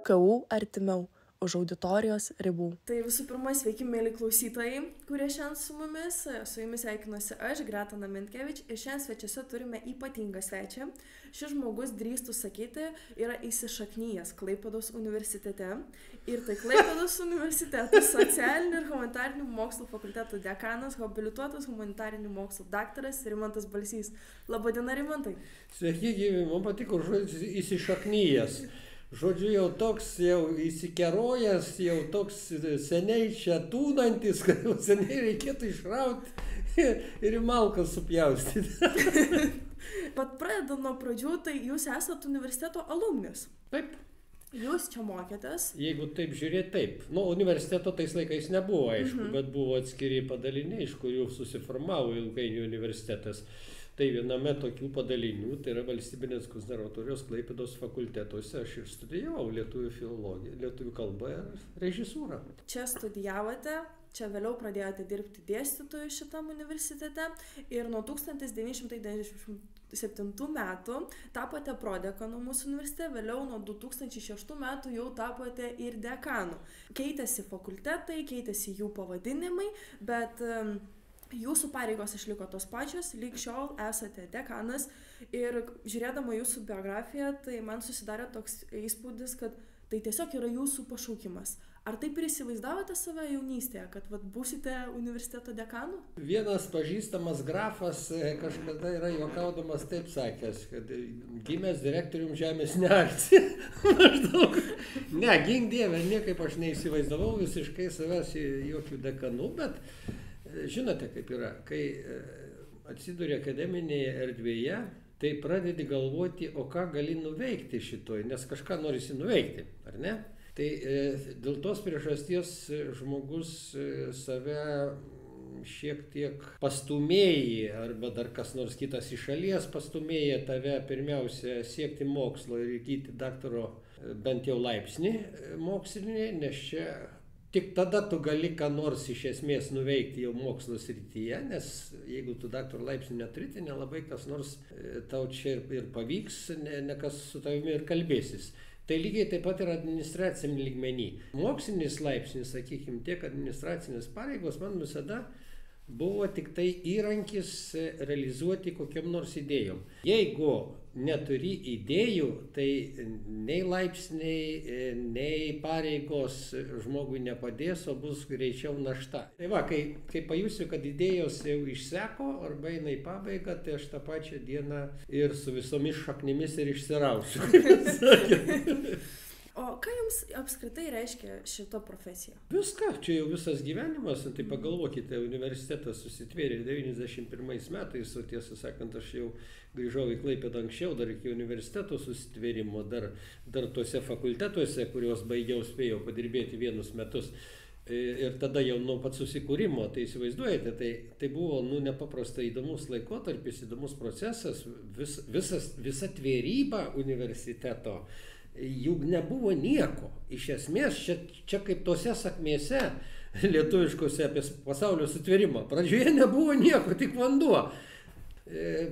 KU artimiau už auditorijos ribų. Tai visų pirma, sveiki, mėly klausytojai, kurie šiandien su mumis. Su jumis sveikinuosi aš, Greta Namentkevič, ir šiandien svečiuose turime ypatingą svečią. Šis žmogus, drįstų sakyti, yra įsišaknyjęs Klaipėdos universitete. Ir tai Klaipėdos universiteto socialinių ir humanitarinių mokslų fakulteto dekanas, habilituotas humanitarinių mokslų daktaras Rimantas Balsys. Labadiena, Rimantai. Sveiki, gyvi, man patiko žodis įsišaknyjęs. Žodžiu, jau toks, jau įsikerojęs, jau toks seniai čia tūnantis, kad jau seniai reikėtų išrauti ir į malką supjaustyti. Pat pradedant nuo pradžių, tai jūs esate universiteto alumnis. Taip. Jūs čia mokėtės? Jeigu taip žiūrėti, taip. Nu, universiteto tais laikais nebuvo, aišku, bet buvo atskiri padaliniai, iš kurių susiformavo ilgainiui universitetas. Tai viename tokių padalinių, tai yra Valstybinės konservatorijos Klaipėdos fakultetuose, aš ir studijavau lietuvių filologiją, lietuvių kalbą ir režisūrą. Čia studijavote, čia vėliau pradėjote dirbti dėstytojų šitam universitete ir nuo 1997 metų tapote prodekanu mūsų universitete, vėliau nuo 2006 metų jau tapote ir dekanu. Keitėsi fakultetai, keitėsi jų pavadinimai, bet jūsų pareigos išliko tos pačios, lyg šiol esate dekanas ir žiūrėdama jūsų biografiją, tai man susidarė toks įspūdis, kad tai tiesiog yra jūsų pašaukimas. Ar taip ir įsivaizdavote save jaunystėje, kad būsite universiteto dekanu? Vienas pažįstamas grafas kažkada yra juokaudamas taip sakęs, kad gimęs direktorium žemės nearsi. Maždaug. Ne, gink Dieve, niekaip aš neįsivaizdavau visiškai savęs jokių dekanų, bet žinote, kaip yra, kai atsiduri akademinėje erdvėje, tai pradedi galvoti, o ką gali nuveikti šitoj, nes kažką norisi nuveikti, ar ne? Tai dėl tos priežasties žmogus save šiek tiek pastumėji, arba dar kas nors kitas iš šalies pastumėja tave pirmiausia siekti mokslo ir įgyti daktaro bent jau laipsnį mokslinį, nes čia tik tada tu gali ką nors iš esmės nuveikti jau mokslo srityje, nes jeigu tu daktaro laipsnį neturi, tai nelabai kas nors tau čia ir pavyks, ne kas su tavimi ir kalbėsis. Tai lygiai taip pat ir administraciniam lygmenį. Mokslinis laipsnis, sakykime, tiek administracinės pareigos man visada buvo tik tai įrankis realizuoti kokiam nors idėjom. Jeigu neturi idėjų, tai nei laipsniai, nei pareigos žmogui nepadės, o bus greičiau našta. Tai va, kai pajusiu, kad idėjos jau išseko arba eina į pabaigą, tai aš tą pačią dieną ir su visomis šaknimis ir išsirausiu. O ką jums apskritai reiškia šita profesija? Viską, čia jau visas gyvenimas, tai pagalvokite, universitetas susitvėrė 91 metais, o tiesą sakant, aš jau grįžau į Klaipėdą anksčiau, dar iki universiteto susitvėrimo, dar tuose fakultetuose, kuriuos baigiau, spėjau padirbėti vienus metus. Ir tada jau nuo pat susikūrimo, tai įsivaizduojate, tai buvo nepaprastai įdomus laikotarpis, įdomus procesas, visa tvėryba universiteto. Juk nebuvo nieko. Iš esmės, čia kaip tose sakmėse lietuviškose apie pasaulio sutvėrimą. Pradžioje nebuvo nieko, tik vanduo.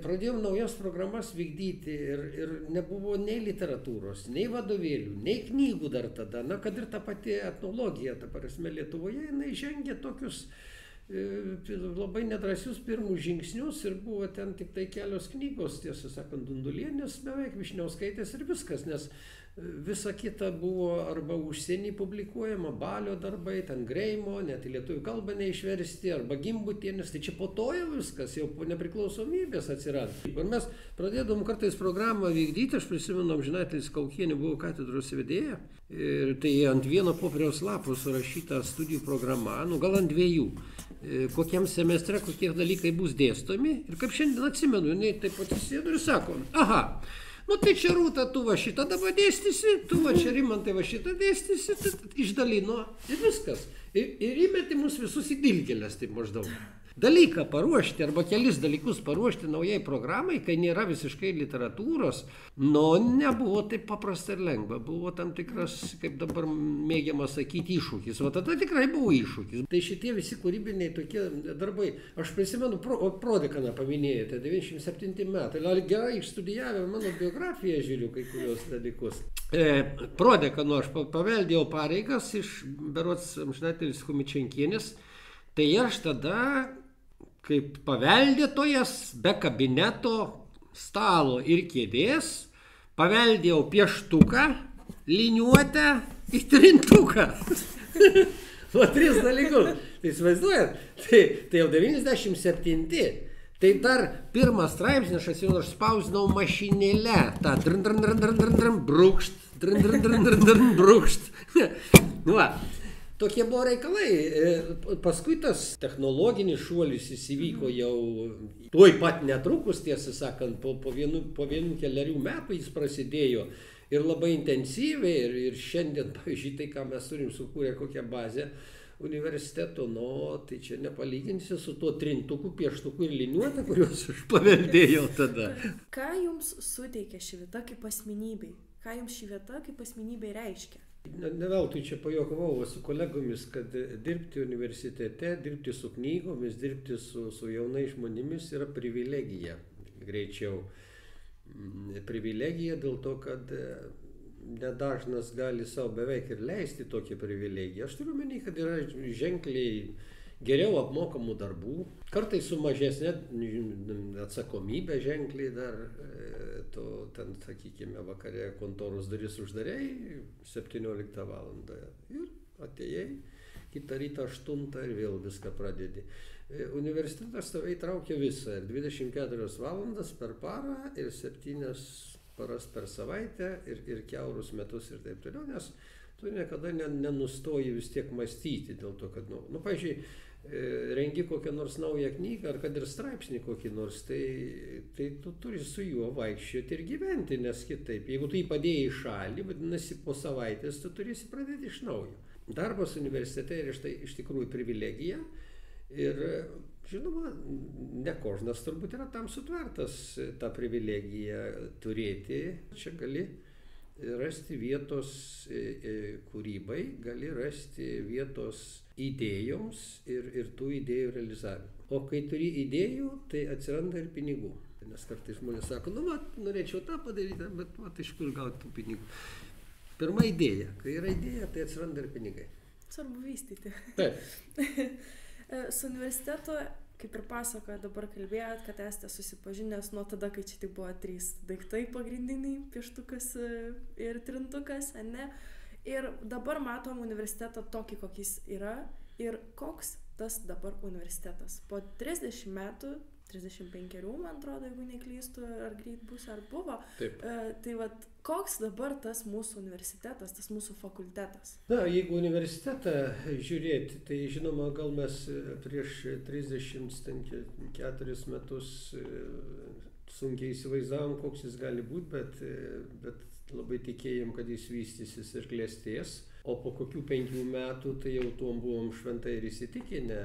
Pradėjom naujas programas vykdyti ir nebuvo nei literatūros, nei vadovėlių, nei knygų dar tada. Na, kad ir ta pati etnologija, ta prasme, Lietuvoje, jinai žengė tokius labai nedrąsius pirmus žingsnius ir buvo ten tik tai kelios knygos, tiesą sakant, Dundulienės, beveik Višniauskaitės ir viskas, nes visa kita buvo arba užsienį publikuojama, Balio darbai, ten Greimo, net į lietuvių kalbą neišversti, arba Gimbutienės, tai čia po to jau viskas, jau po nepriklausomybės atsirado. Ir mes pradėdom kartais programą vykdyti, aš prisimenu, amžinatelis Kaukienė buvo katedros vedėja, ir tai ant vieno popieriaus lapo surašyta studijų programa, gal ant dviejų. Kokiam semestre, kokie dalykai bus dėstomi. Ir kaip šiandien atsimenu, jinai taip pat sėdo ir sako, aha, tai čia Rūta, tu va šitą dabar dėstysi, tu va čia Rimantai va šitą dėstysi, išdalino ir viskas. Ir įmeti mus visus į dilgėles, taip maždaug. dalyką paruošti arba kelis dalykus paruošti naujai programai, kai nėra visiškai literatūros, nebuvo taip paprasta ir lengva. Buvo tam tikras, kaip dabar mėgiama sakyti, iššūkis. O tada tikrai buvo iššūkis. Tai šitie visi kūrybiniai tokie darbai. Aš prisimenu, prodekaną paminėjote, 97 metai. Gerai išstudijavę mano biografiją žiūriu kai kurios dalykus. Prodekanu aš paveldėjau pareigas iš berods amžinatilsį Chomičenkienės. Tai aš tada, kaip paveldėtojas, be kabineto, stalo ir kėdės, paveldėjau pieštuką, liniuotę ir trintuką. O 3 dalykus. Tai įsivaizduojat, tai jau 97. Tai dar pirmas straipsnis, aš spausdinau mašinėle, tą brūkšt, brūkšt. Va, tokie buvo reikalai. Paskui tas technologinis šuolis įvyko jau tuoj pat netrukus, tiesą sakant, po vienų keliarių metų jis prasidėjo ir labai intensyviai ir šiandien, pavyzdžiui, tai, ką mes turim sukūrę, kokią bazę universiteto, tai čia nepalyginsi su tuo trintuku, pieštuku ir liniuotę, kuriuos aš paveldėjau tada. Ką jums suteikia ši vieta kaip asmenybei? Ką jums ši vieta kaip asmenybei reiškia? Ne veltui čia pajuokavau su kolegomis, kad dirbti universitete, dirbti su knygomis, dirbti su jaunais žmonėmis yra privilegija. Greičiau privilegija dėl to, kad nedažnas gali savo beveik ir leisti tokią privilegiją. Aš turiu omeny, kad yra ženkliai geriau apmokamų darbų, kartais su mažesnė atsakomybė ženkliai dar, ten, sakykime, vakare kontoros duris uždarėjai 17 valandą ir atėjai, kitą rytą 8 ir vėl viską pradedi. Universitetas tave įtraukia visą, 24 valandas per parą ir 7 paras per savaitę ir kiaurus metus ir taip toliau, nes tu niekada nenustoji vis tiek mąstyti dėl to, kad, pavyzdžiui, rengi kokią nors naują knygą ar kad ir straipsnį kokį nors, tai tu turi su juo vaikščioti ir gyventi, nes kitaip, jeigu tu jį padėjai į šalį, vadinasi, po savaitės tu turėsi pradėti iš naujo. Darbas universitete yra iš tikrųjų privilegija ir, žinoma, ne kožnas turbūt yra tam sutvertas tą privilegiją turėti. Čia gali rasti vietos kūrybai, gali rasti vietos idėjoms ir tų idėjų realizavimui. O kai turi idėjų, tai atsiranda ir pinigų. Nes kartais žmonės sako, norėčiau tą padaryti, bet iš kur gauti tų pinigų. Pirma idėja. Kai yra idėja, tai atsiranda ir pinigai. Svarbu vystyti. Taip. Su universitetu, kaip ir pasakoja, dabar kalbėjot, kad esate susipažinęs nuo tada, kai čia tik buvo 3 daiktai pagrindiniai, pieštukas ir trintukas, ne? Ir dabar matom universitetą tokį, kokis yra ir koks tas dabar universitetas. Po 30 metų, 35, man atrodo, jeigu neklystu, ar greit bus, ar buvo. Taip. Tai vat, koks dabar tas mūsų universitetas, tas mūsų fakultetas? Jeigu universitetą žiūrėti, tai žinoma, gal mes prieš 34 metus sunkiai įsivaizdavom, koks jis gali būti, bet labai tikėjom, kad jis vystysis ir klestės. O po kokių 5 metų, tai jau tuom buvom šventai ir įsitikinę.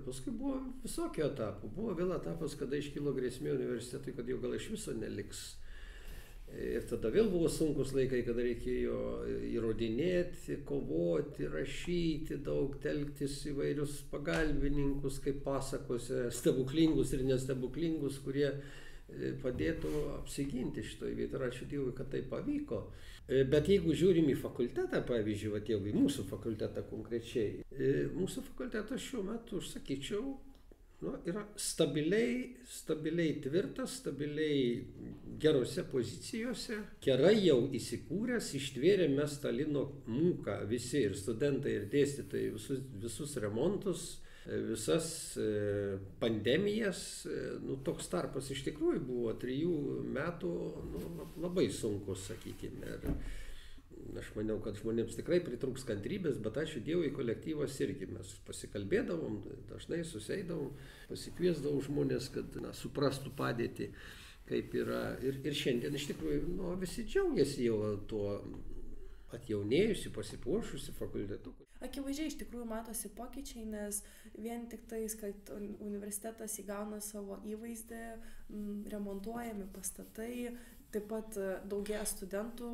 Paskui buvo visokio etapų. Buvo vėl etapas, kada iškilo grėsmė universitetui, kad jau gal iš viso neliks. Ir tada vėl buvo sunkus laikai, kada reikėjo įrodinėti, kovoti, rašyti daug, telktis įvairius pagalbininkus, kaip pasakose, stebuklingus ir nestebuklingus, kurie padėtų apsiginti šitoj vietoj. Ir ačiū Dievui, kad tai pavyko. Bet jeigu žiūrim į fakultetą, pavyzdžiui, jeigu į mūsų fakultetą konkrečiai, mūsų fakultetas šiuo metu, aš sakyčiau, yra stabiliai tvirtas, stabiliai gerose pozicijose, gerai jau įsikūręs, ištvėrėme Stalino mūką visi ir studentai, ir dėstytojai, visus remontus, visas pandemijas. Toks tarpas iš tikrųjų buvo 3 metų, labai sunkus, sakykime. Ir aš maniau, kad žmonėms tikrai pritrūks kantrybės, bet ačiū Dievui, kolektyvas irgi mes pasikalbėdavom, dažnai suseidavom, pasikviesdavom žmonės, kad suprastų padėtį, kaip yra. Ir šiandien iš tikrųjų visi džiaugiasi jau tuo atjaunėjusi, pasipuošusi fakultetu. Akivaizdžiai iš tikrųjų matosi pokyčiai, nes vien tik tais, kad universitetas įgauna savo įvaizdį, remontuojami pastatai, taip pat daugėja studentų,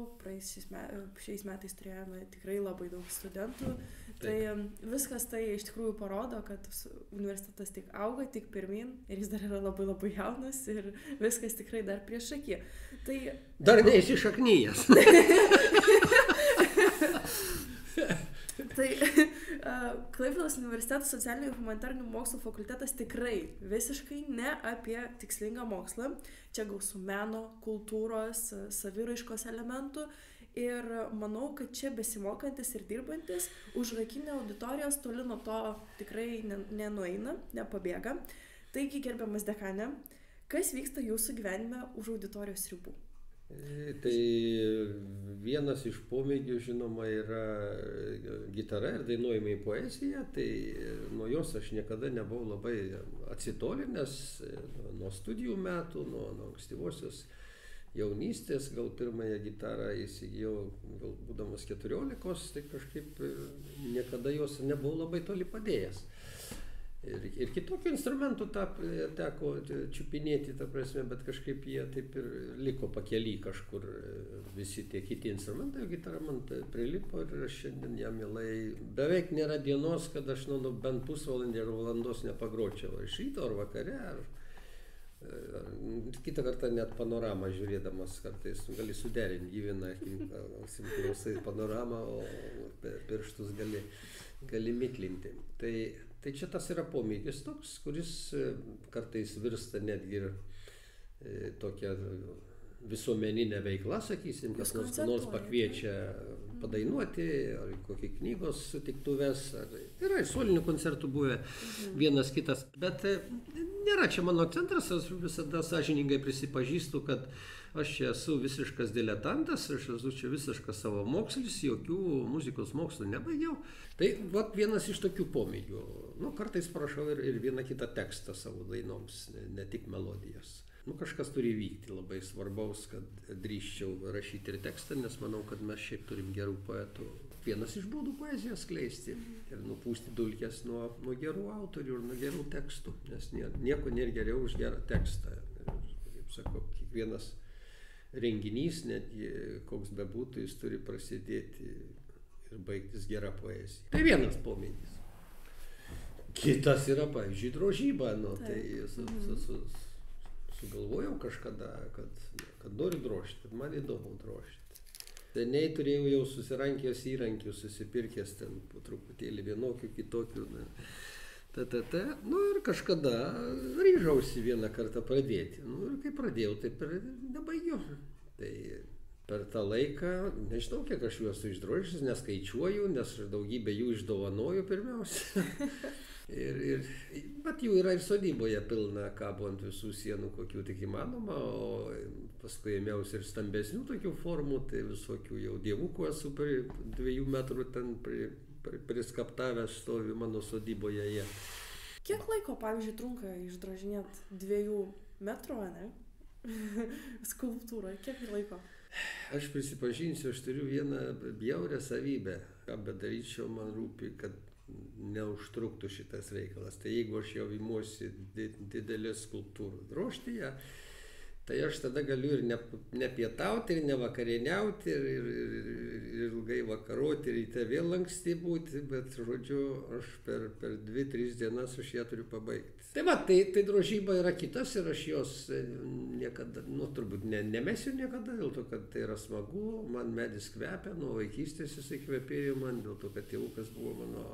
šiais metais turėjome tikrai labai daug studentų, tai viskas tai iš tikrųjų parodo, kad universitetas tik auga, tik pirmin ir jis dar yra labai labai jaunas ir viskas tikrai dar prieš akį. Tai... Dar neįsišaknyjas. Tai Klaipėdos universiteto socialinių ir humanitarinių mokslų fakultetas tikrai visiškai ne apie tikslingą mokslą. Čia gausu meno, kultūros, saviraiškos elementų. Ir manau, kad čia besimokantis ir dirbantis užrakinė auditorijos toli nuo to tikrai nenueina, nepabėga. Taigi, gerbiamas dekane, kas vyksta jūsų gyvenime už auditorijos ribų? Tai vienas iš pomėgių, žinoma, yra gitara ir dainuojama į poeziją, tai nuo jos aš niekada nebuvau labai atsitolinęs, nuo studijų metų, nuo ankstyvosios jaunystės, gal pirmąją gitarą įsigijau, gal būdamas 14, tai kažkaip niekada jos nebuvau labai toli padėjęs. Ir kitokių instrumentų teko čiupinėti, ta prasme, bet kažkaip jie taip ir liko pakely kažkur, visi tie kiti instrumentai, gitara man prilipo ir aš šiandien ją mielai, beveik nėra dienos, kad aš bent pusvalandį ar valandos nepagročiau, iš ryto ar vakare, ar kitą kartą net panoramą žiūrėdamas kartais gali suderinti gyveną, klausai panoramą, o pirštus gali miklinti. Tai čia tas yra pomėgis toks, kuris kartais virsta netgi ir tokia visuomeninė veikla, sakysim, kas nors pakviečia padainuoti, ar kokį knygos sutiktuves, yra ir solinių koncertų buvę vienas kitas, bet nėra čia mano centras, aš visada sąžiningai prisipažįstu, kad aš čia esu visiškas diletantas, aš esu čia visiškas savamokslis, jokių muzikos mokslų nebaigiau. Tai vienas iš tokių pomėgių. Kartais parašau ir vieną kitą tekstą savo dainoms, ne tik melodijas. Kažkas turi vykti labai svarbaus, kad drįsčiau rašyti ir tekstą, nes manau, kad mes šiaip turim gerų poetų. Vienas iš būdų poeziją skleisti ir nupūsti dulkes nuo gerų autorių ir nuo gerų tekstų, nes nieko nėra geriau už gerą tekstą. Ir, kaip sakau, kiekvienas renginys, netgi koks bebūtų, jis turi prasidėti ir baigtis gera poezija. Tai vienas pomėgis. Kitas yra, pavyzdžiui, drožyba. Tai sugalvojau kažkada, kad noriu drožti, kad man įdomu drožti. Seniai turėjau jau susirankęs įrankius, susipirkęs ten po truputėlį vienokių, kitokių. Ir kažkada ryžausi vieną kartą pradėti. Ir kai pradėjau, taip ir nebaigiau. Tai per tą laiką, nežinau, kiek aš juos išdrožęs, neskaičiuoju, nes daugybę jų išdovanoju pirmiausia. Bet jų yra ir sodyboje pilna, kabo ant visų sienų, kokių tik įmanoma, o paskui ėmiausi ir stambesnių tokių formų, tai visokių jau dievukų esu 2 metrų ten priskaptavęs, stovi mano sodyboje jie. Kiek laiko, pavyzdžiui, trunka išdrožinėti 2 metrų, ne? Skulptūrą, kiek laiko? Aš prisipažinsiu, aš turiu vieną bjaurią savybę, ką bedaryčiau, man rūpi, kad neužtruktų šitas reikalas. Tai jeigu aš jau imuosi didelės skulptūrų drožti ją, tai aš tada galiu ir nepietauti, ir nevakarieniauti, ir ilgai vakaroti, ryte vėl anksti būti, bet, žodžiu, aš per 2-3 dienas aš ją turiu pabaigti. Tai drožyba yra kitas ir aš jos niekada, turbūt nemesiu niekada, dėl to, kad tai yra smagu, man medis kvepia, nuo vaikystės jisai kvepėjo man, dėl to, kad tėvukas buvo mano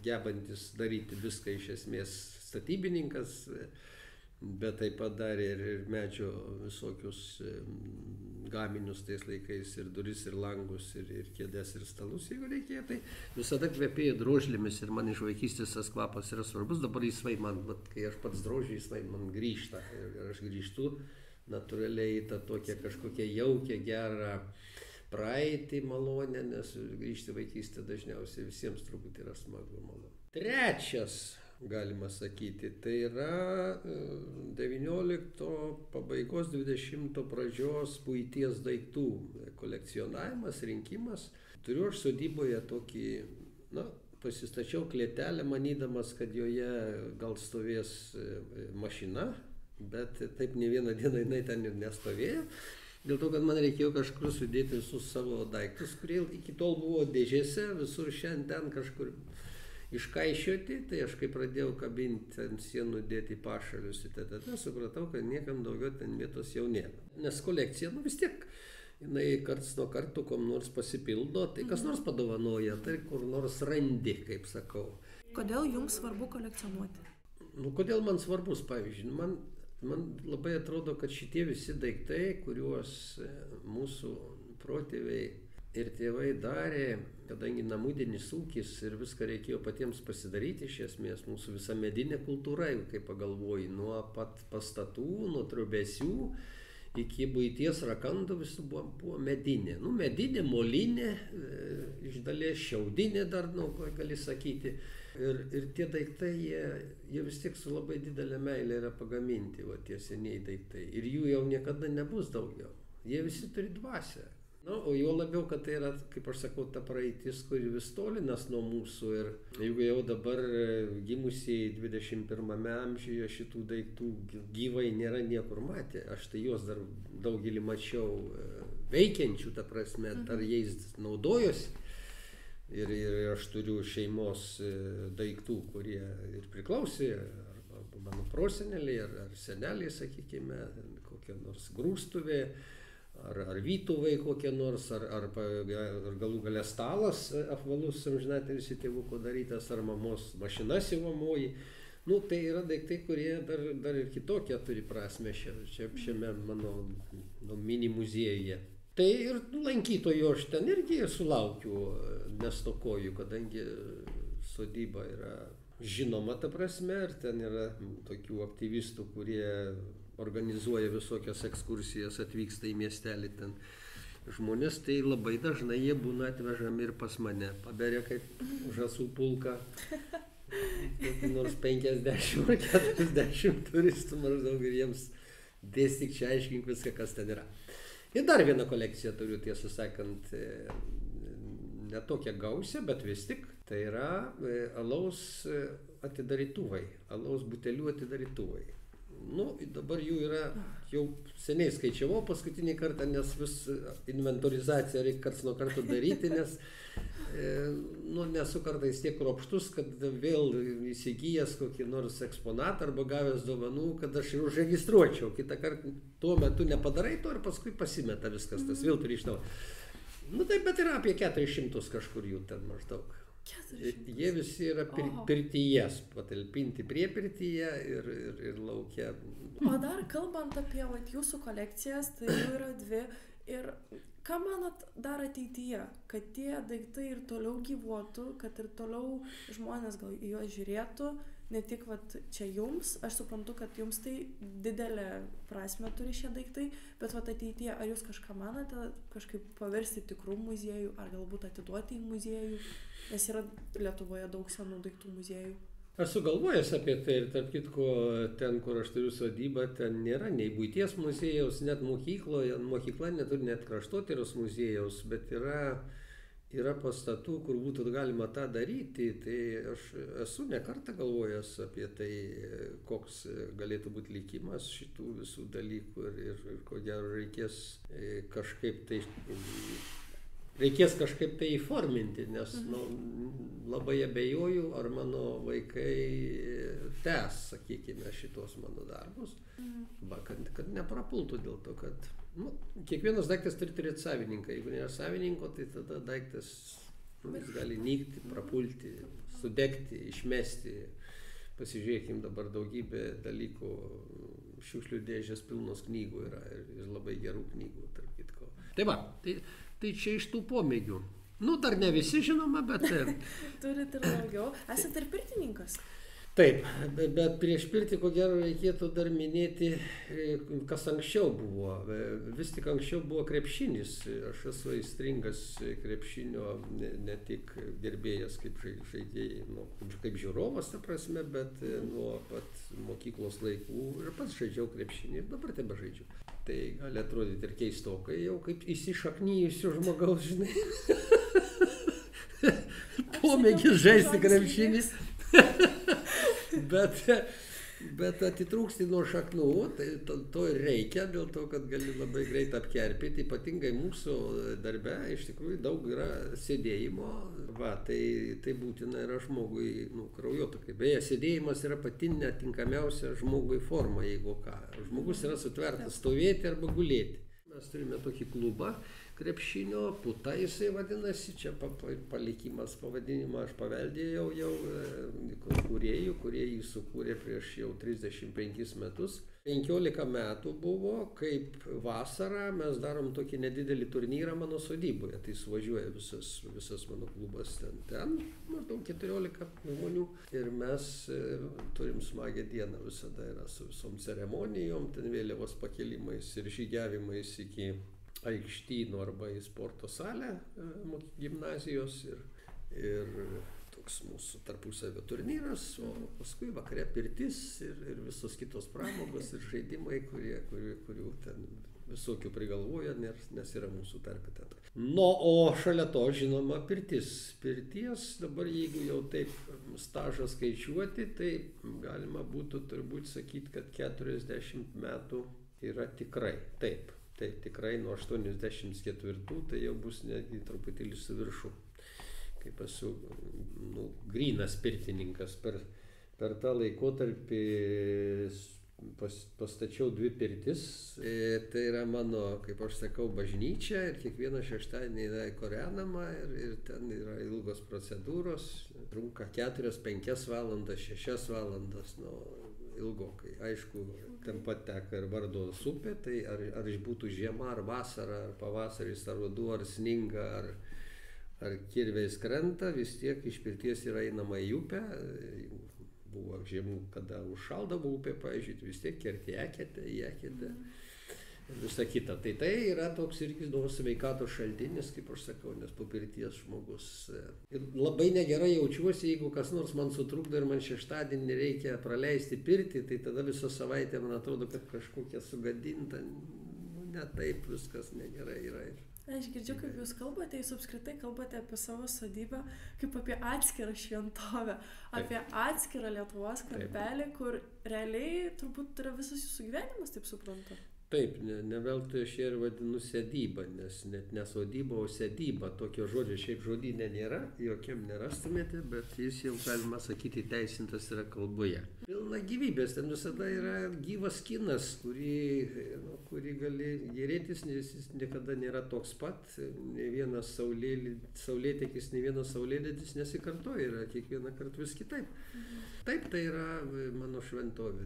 gebantis daryti viską iš esmės statybininkas, bet taip pat darė ir medžio visokius gaminius tais laikais, ir duris, ir langus, ir kėdes, ir stalus, jeigu reikėjo, tai visada kvepėjo drožlėmis ir man iš vaikystės tas kvapas yra svarbus. Dabar jis man, kai aš pats drožiu, jis man grįžta ir aš grįžtu natūraliai į tą tokią kažkokią jaukę, gerą praeitį malonę, nes grįžti vaikystę dažniausiai visiems turbūt yra smagu malonu. Trečias galima sakyti. Tai yra 19 pabaigos 20 pradžios buities daiktų kolekcionavimas, rinkimas. Turiu aš sodyboje tokį, pasistačiau klėtelę, manydamas, kad joje gal stovės mašina, bet taip ne vieną dieną jinai ten ir nestovėjo. Dėl to, kad man reikėjo kažkur sudėti visus savo daiktus, kurie iki tol buvo dėžėse, visur šiandien kažkur iškaišioti. Tai aš kai pradėjau kabinti ant sienų, dėti pašalius į tada supratau, kad niekam daugiau ten vietos jau nėra. Nes kolekcija, vis tiek, jinai karts nuo karto kom nors pasipildo, tai kas nors padovanoja, tai kur nors randi, kaip sakau. Kodėl jums svarbu kolekcionuoti? Kodėl man svarbus, pavyzdžiui, man labai atrodo, kad šitie visi daiktai, kuriuos mūsų protėviai ir tėvai darė, kadangi namudinis ūkis ir viską reikėjo patiems pasidaryti, iš esmės mūsų visa medinė kultūra, kaip pagalvoji, nuo pat pastatų, nuo trobesių iki buities rakandų visų buvo medinė. Medinė, molinė, iš dalies šiaudinė dar, gali sakyti. Ir tie daiktai, jie vis tiek su labai didelė meilė yra pagaminti, tie seniai daiktai. Ir jų jau niekada nebus daugiau. Jie visi turi dvasią. O jo labiau, kad tai yra, kaip aš sakau, ta praeitis, kuri vis tolinas nuo mūsų. Ir jeigu jau dabar gimusieji 21 amžiuje šitų daiktų gyvai nėra niekur matę, aš tai juos dar daugelį mačiau veikiančių, ta prasme, dar jais naudojosi. Ir aš turiu šeimos daiktų, kurie ir priklausė, arba mano proseneliai, ar seneliai, sakykime, kokia nors grūstuvė, ar vytuvai kokie nors, ar galų gale stalas apvalus, amžinatilsį tėvuko darytas, ar mamos mašina siuvamoji. Tai yra daiktai, kurie dar ir kitokie turi prasme šiame mano mini muziejuje. Tai ir lankytojų aš ten irgi sulaukiu, nestokoju, kadangi sodyba yra žinoma, ta prasme, ir ten yra tokių aktyvistų, kurie organizuoja visokias ekskursijas, atvyksta į miestelį ten žmonės, tai labai dažnai jie būna atvežami ir pas mane, paberia kaip žąsų pulką, nors 50 ar 40 turistų maždaug, ir jiems dėstyk čia, aiškink viską, kas ten yra. Ir dar vieną kolekciją turiu, tiesą sakant, ne tokia gausia, bet vis tik, tai yra alaus atidarytuvai, alaus butelių atidarytuvai. Dabar jų yra, jau seniai skaičiavau paskutinį kartą, nes vis inventorizaciją reikia karts nuo karto daryti, nes nesu kartais tiek kruopštus, kad vėl įsigijęs kokį nors eksponatą arba gavęs dovanų, kad aš ir užregistruočiau. Kitą kartą tuo metu nepadarai to ir paskui pasimeta viskas, tas vėl turi iš naujo. Taip, bet yra apie 400 kažkur jų ten maždaug. 400. Jie visi yra pirtyje, patalpinti prie pirtyje ir lauke. O dar kalbant apie jūsų kolekcijas, tai jų yra 2. Ir ką manot dar ateityje, kad tie daiktai ir toliau gyvuotų, kad ir toliau žmonės gal į juos žiūrėtų, ne tik čia jums, aš suprantu, kad jums tai didelę prasmę turi šie daiktai, bet ateityje, ar jūs kažką manote, kažkaip paversti tikrų muziejų, ar galbūt atiduoti į muziejų, nes yra Lietuvoje daug senų daiktų muziejų? Esu galvojęs apie tai ir tarp kitko, ten, kur aš turiu sodybą, ten nėra nei buities muziejaus, net mokykla neturi net kraštotyros muziejaus, bet yra pastatų, kur būtų galima tą daryti. Tai aš esu ne kartą galvojęs apie tai, koks galėtų būti likimas šitų visų dalykų ir ko gero reikės kažkaip tai įforminti, nes labai abejoju, ar mano vaikai tęs, sakykime, šitos mano darbus, kad neprapultų dėl to, kad kiekvienas daiktas turi turėti savininką. Jeigu nėra savininko, tai tada daiktas jis gali nykti, prapulti, sudegti, išmesti. Pasižiūrėkim, dabar daugybė dalykų, šiukšlių dėžės pilnos knygų yra ir labai gerų knygų, tarp kitko. Tai čia iš tų pomėgių. Dar ne visi žinoma, bet... Turit ir daugiau. Esate ir pirtininkas? Taip, bet prieš pirtį, ko gero, reikėtų dar minėti, kas anksčiau buvo. Vis tik anksčiau buvo krepšinis. Aš esu aistringas krepšinio, ne tik gerbėjas kaip žaidėjai, kaip žiūrovas, ta prasme, bet nuo pat mokyklos laikų ir pats žaidžiau krepšinį ir dabar tebe žaidžiu. Tai gali atrodyti ir keistokai, jau kaip įsišaknyjusio žmogaus, žinai. Pomėgis žaisti krepšinį. Bet atitrūksti nuo šaknų, tai to ir reikia, dėl to, kad gali labai greit apkerpėti, ypatingai mūsų darbe, iš tikrųjų daug yra sėdėjimo, tai būtina yra žmogui, kraujotakai. Beje, sėdėjimas yra pati netinkamiausia žmogui forma, jeigu ką. Žmogus yra sutvertas stovėti arba gulėti. Mes turime tokį klubą krepšinio, Puta jisai vadinasi, čia palikimas pavadinimą aš paveldėjau jau kūrėjų, kurie jį sukūrė prieš jau 35 metus. 15 metų buvo, kaip vasarą mes darom tokį nedidelį turnyrą mano sodyboje, tai suvažiuoja visas mano klubas ten maždaug 14 žmonių ir mes turim smagią dieną, visada yra su visom ceremonijom, ten vėliavos pakelimais ir žygiavimais iki aikštynų arba į sporto salę gimnazijos ir toks mūsų tarpusavio turnyras, o paskui vakare pirtis ir visos kitos pramogos ir žaidimai, kurių ten visokių prigalvoja, nes yra mūsų tarpe ten. O šalia to, žinoma, pirties, dabar jeigu jau taip stažą skaičiuoti, tai galima būtų turbūt sakyti, kad 40 metų yra tikrai taip. Tai tikrai nuo 84, tai jau bus netgi truputėlį su viršu. Kaip esu grynas pirtininkas. Per tą laikotarpį pastačiau 2 pirtis. Tai yra mano, kaip aš sakau, bažnyčia ir kiekvieną šeštadienį yra kūrenama ir ten yra ilgos procedūros. Trunka 4-5 valandas, 6 valandas. Ilgokai. Aišku, ten pat teka ir Vardos upė, tai ar būtų žiema, ar vasara, ar pavasaris, ar ruduo, ar sninga, ar kirviais krenta, vis tiek iš pirties yra einama į upę. Buvo žiemų, kada užšaldavo upė, pavyzdžiui, vis tiek kerti eketę, visa kita. Tai yra toks irgi sveikatos šaltinis, kaip aš sakau, nes po pirties žmogus. Ir labai negerai jaučiuosi, jeigu kas nors man sutrukdo ir man šeštadienį reikia praleisti pirtį, tai tada visą savaitę man atrodo, kad kažkokia sugadinta, ne taip viskas negerai yra. Aš girdžiu, kaip jūs kalbate, jūs apskritai kalbate apie savo sodybą kaip apie atskirą šventovę, apie atskirą Lietuvos kampelį, kur realiai turbūt yra visas jūsų gyvenimas, taip suprantu. Taip, ne veltui aš ir vadinu sėdybą, nes net ne sodyba, o sėdyba. Tokio žodžio šiaip žodyne nėra, jokiam nerastumėte, bet jis jau, galima sakyti, teisintas yra kalboje. Pilna gyvybės, ten visada yra gyvas kinas, kurį gali gėrėtis, nes jis niekada nėra toks pat. Ne vienas saulėtekis, ne vienas saulėlydis nesikartoja, yra kiekvieną kartą vis kitaip. Taip, tai yra mano šventovė,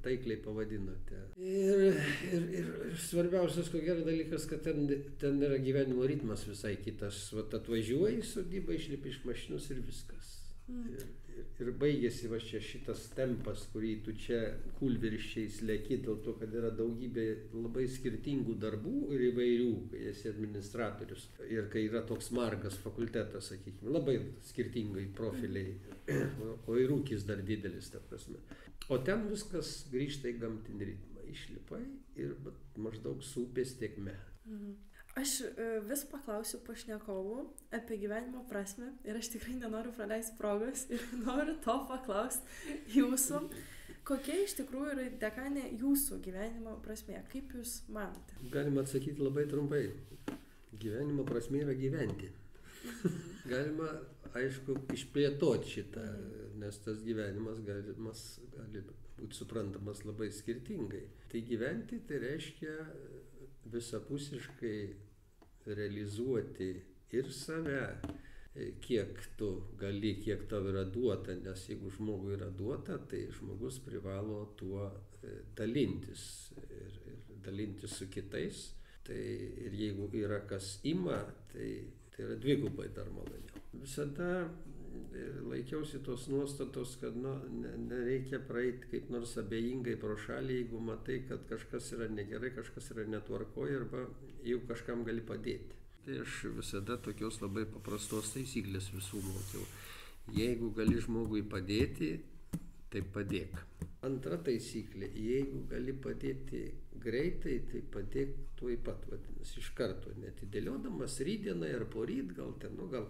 taikliai pavadinote. Ir svarbiausias, ko gero dalykas, kad ten yra gyvenimo ritmas visai kitas. Vat atvažiuoji į sodybą, išlipi iš mašinos ir viskas. Ir baigėsi va čia šitas tempas, kurį tu čia kūlvirsčiais leki, dėl to, kad yra daugybė labai skirtingų darbų ir įvairių, kai esi administratorius. Ir kai yra toks margas fakultetas, sakykime, labai skirtingai profiliai, o ir ūkis dar didelis, ta prasme. O ten viskas grįžta į gamtinį ritmą. Išlipai ir maždaug su upės tėkme. Aš vis paklausiu pašnekovų apie gyvenimo prasmę ir aš tikrai nenoriu praleisti progos ir noriu to paklausti jūsų. Kokia iš tikrųjų yra, dekane, jūsų gyvenimo prasmė? Kaip jūs manote? Galima atsakyti labai trumpai. Gyvenimo prasmė yra gyventi. Galima, aišku, išplėtoti šitą, nes tas gyvenimas gali būti suprantamas labai skirtingai. Tai gyventi tai reiškia visapusiškai realizuoti ir save, kiek tu gali, kiek tau yra duota, nes jeigu žmogui yra duota, tai žmogus privalo tuo dalintis ir dalintis su kitais. Tai ir jeigu yra kas ima, tai yra dvigubai dar maloniau. Visada laikiausi tos nuostatos, kad nereikia praeiti kaip nors abejingai pro šalį, jeigu matai, kad kažkas yra negerai, kažkas yra netvarkoje arba jeigu kažkam gali padėti. Tai aš visada tokios labai paprastos taisyklės visų mokiau. Jeigu gali žmogui padėti, tai padėk. Antra taisyklė, jeigu gali padėti greitai, tai padėk tuoj pat, vadinasi, iš karto, netidėliodamas rytdienai ar poryt, gal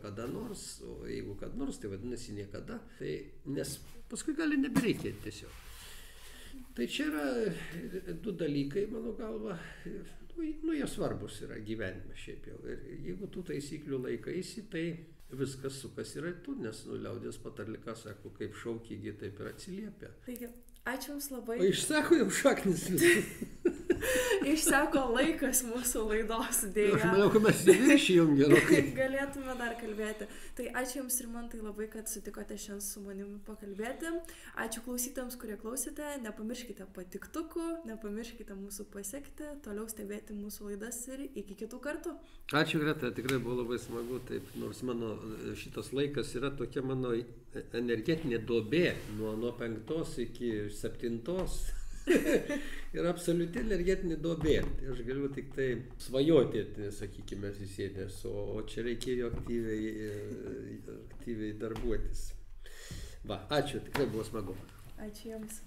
kada nors, o jeigu kad nors, tai vadinasi niekada, tai, nes paskui gali nebereikėti tiesiog. Tai čia yra du dalykai, mano galva, jie svarbus yra gyvenime šiaip jau. Ir jeigu tų taisyklių laikaisi, tai viskas sukas yra tu, nes liaudės patarlika sako, kaip šaukygi, taip ir atsiliepia. Taigi, ačiū Jums labai. O išsako jau šaknis visų. Išseko laikas mūsų laidos dėja. Aš manau, kad mes įviršijom gerokai. Galėtume dar kalbėti. Tai ačiū Jums, Rimantai, labai, kad sutikote šiandien su manimi pakalbėti. Ačiū klausytams, kurie klausėte. Nepamirškite patiktukų, nepamirškite mūsų pasiekti, toliau stebėti mūsų laidas ir iki kitų kartų. Ačiū, Greta, tikrai buvo labai smagu. Taip, nors mano šitas laikas yra tokia mano energetinė duobė nuo 5 iki 7. Ir absoliuti energetinė duobė. Tai aš galiu tik tai svajoti, sakykime, susėdęs, o čia reikėjo aktyviai darbuotis. Va, ačiū, tikrai buvo smagu. Ačiū Jums.